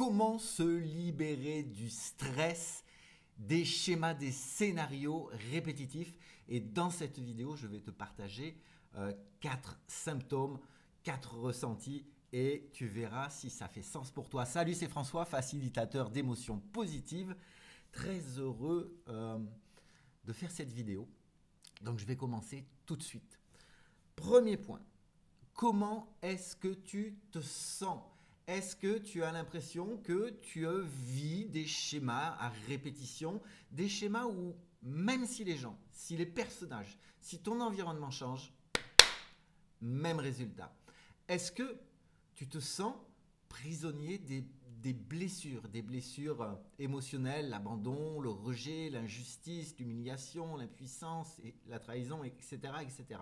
comment se libérer du stress, des schémas, des scénarios répétitifs. Et dans cette vidéo, je vais te partager 4 symptômes, 4 ressentis et tu verras si ça fait sens pour toi. Salut, c'est François, facilitateur d'émotions positives. Très heureux de faire cette vidéo. Donc, je vais commencer tout de suite. Premier point, comment est-ce que tu te sens ? Est-ce que tu as l'impression que tu vis des schémas à répétition, des schémas où même si les gens, si les personnages, si ton environnement change, même résultat. Est-ce que tu te sens prisonnier des blessures émotionnelles, l'abandon, le rejet, l'injustice, l'humiliation, l'impuissance, la trahison, etc. etc.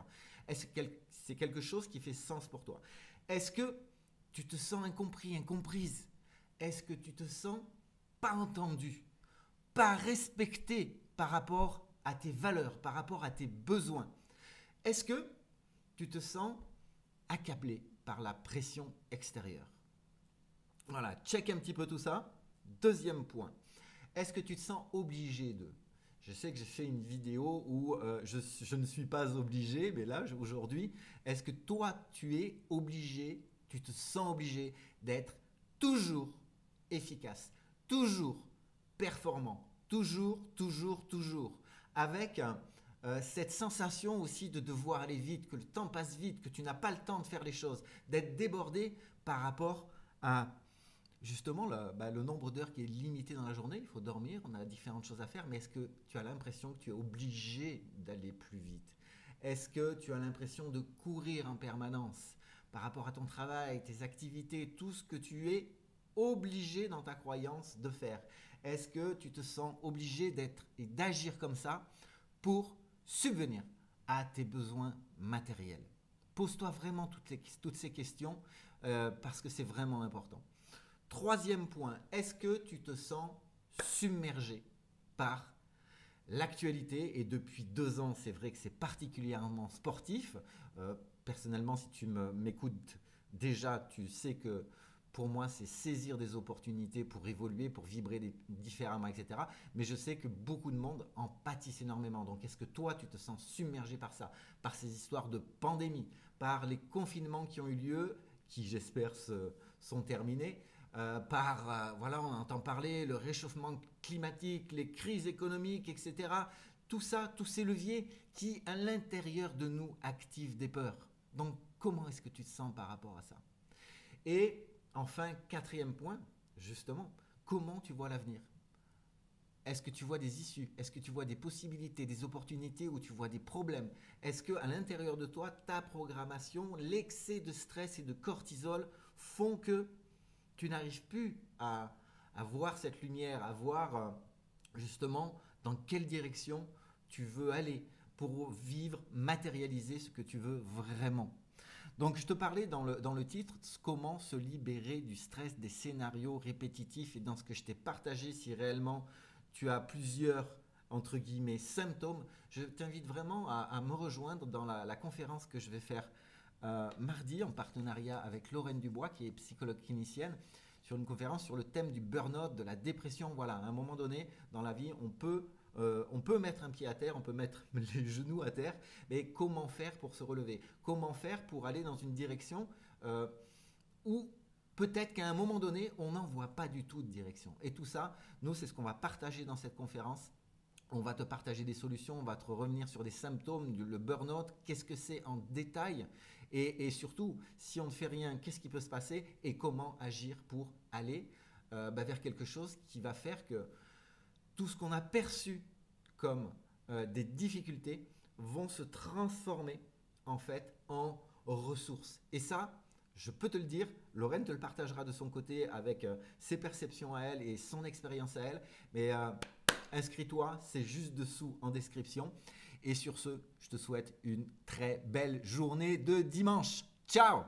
Est-ce que c'est quelque chose qui fait sens pour toi? Est-ce que tu te sens incompris, incomprise? Est-ce que tu te sens pas entendu, pas respecté par rapport à tes valeurs, par rapport à tes besoins? Est-ce que tu te sens accablé par la pression extérieure? Voilà, check un petit peu tout ça. Deuxième point, est-ce que tu te sens obligé de? Je sais que j'ai fait une vidéo où je ne suis pas obligé, mais là, aujourd'hui, est-ce que toi, tu es obligé, tu te sens obligé d'être toujours efficace, toujours performant, toujours, avec cette sensation aussi de devoir aller vite, que le temps passe vite, que tu n'as pas le temps de faire les choses, d'être débordé par rapport à justement le nombre d'heures qui est limité dans la journée. Il faut dormir, on a différentes choses à faire, mais est-ce que tu as l'impression que tu es obligé d'aller plus vite? Est-ce que tu as l'impression de courir en permanence par rapport à ton travail, tes activités, tout ce que tu es obligé dans ta croyance de faire? Est-ce que tu te sens obligé d'être et d'agir comme ça pour subvenir à tes besoins matériels? Pose-toi vraiment toutes ces questions parce que c'est vraiment important. Troisième point, est-ce que tu te sens submergé par l'actualité? Et depuis 2 ans, c'est vrai que c'est particulièrement sportif. Personnellement, si tu m'écoutes déjà, tu sais que pour moi, c'est saisir des opportunités pour évoluer, pour vibrer différemment, etc. Mais je sais que beaucoup de monde en pâtissent énormément. Donc, est-ce que toi, tu te sens submergé par ça, par ces histoires de pandémie, par les confinements qui ont eu lieu, qui j'espère sont terminés, voilà, on entend parler, le réchauffement climatique, les crises économiques, etc. Tout ça, tous ces leviers qui, à l'intérieur de nous, activent des peurs. Donc, comment est-ce que tu te sens par rapport à ça? Et enfin, quatrième point, justement, comment tu vois l'avenir? Est-ce que tu vois des issues? Est-ce que tu vois des possibilités, des opportunités ou tu vois des problèmes? Est-ce qu'à l'intérieur de toi, ta programmation, l'excès de stress et de cortisol font que tu n'arrives plus à voir cette lumière, à voir justement dans quelle direction tu veux aller pour vivre, matérialiser ce que tu veux vraiment. Donc je te parlais dans le titre, comment se libérer du stress des scénarios répétitifs, et dans ce que je t'ai partagé, si réellement tu as plusieurs entre guillemets symptômes, je t'invite vraiment à me rejoindre dans la conférence que je vais faire mardi en partenariat avec Lorraine Dubois qui est psychologue clinicienne, sur une conférence sur le thème du burn-out, de la dépression. Voilà, à un moment donné dans la vie, on peut mettre un pied à terre, on peut mettre les genoux à terre, mais comment faire pour se relever? Comment faire pour aller dans une direction où peut-être qu'à un moment donné, on n'en voit pas du tout de direction? Et tout ça, nous, c'est ce qu'on va partager dans cette conférence. On va te partager des solutions, on va te revenir sur des symptômes, le burn-out, qu'est-ce que c'est en détail, et surtout, si on ne fait rien, qu'est-ce qui peut se passer et comment agir pour aller vers quelque chose qui va faire que tout ce qu'on a perçu comme des difficultés vont se transformer en fait en ressources. Et ça, je peux te le dire, Lorraine te le partagera de son côté avec ses perceptions à elle et son expérience à elle, mais inscris-toi, c'est juste dessous en description. Et sur ce, je te souhaite une très belle journée de dimanche. Ciao!